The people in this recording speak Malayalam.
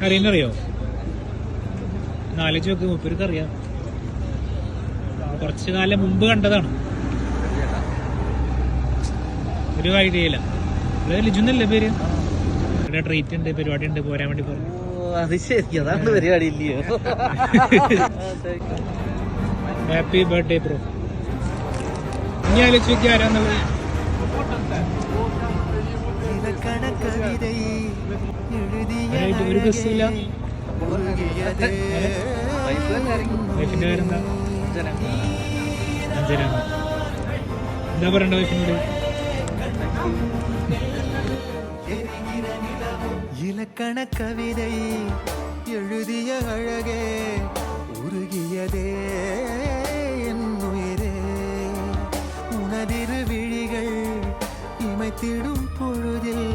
അറിയുന്നറിയോ? നാലോചിച്ച് നോക്ക്, മൂപ്പർക്ക് അറിയാം. കുറച്ചു കാലം മുമ്പ് കണ്ടതാണ്. ഒരു ഐഡിയ ഇല്ല. ലിജുന്നല്ലേ പേര്? ഇവിടെ ട്രീറ്റ് ഉണ്ട്, പരിപാടി ഉണ്ട്, പോരാൻ വേണ്ടി പറഞ്ഞു. അത് ശരി, അതാണ് പരിപാടി ഇല്ലയോ? Happy birthday bro. ഇനി ആലോചിച്ച് നോക്കി ആരാന്നുള്ളത്. ഒരു ബസ്സില്ല. വൈഫിന്റെ പേരെന്താ? അഞ്ജന. എന്താ പറയണ്ട വൈഫിനോട്? இலக்கண கவிதை எழுதிய அழகே உருகியதே என் உயிரே உனதிரு விழிகள் இமைத்திடும் பொழுதில்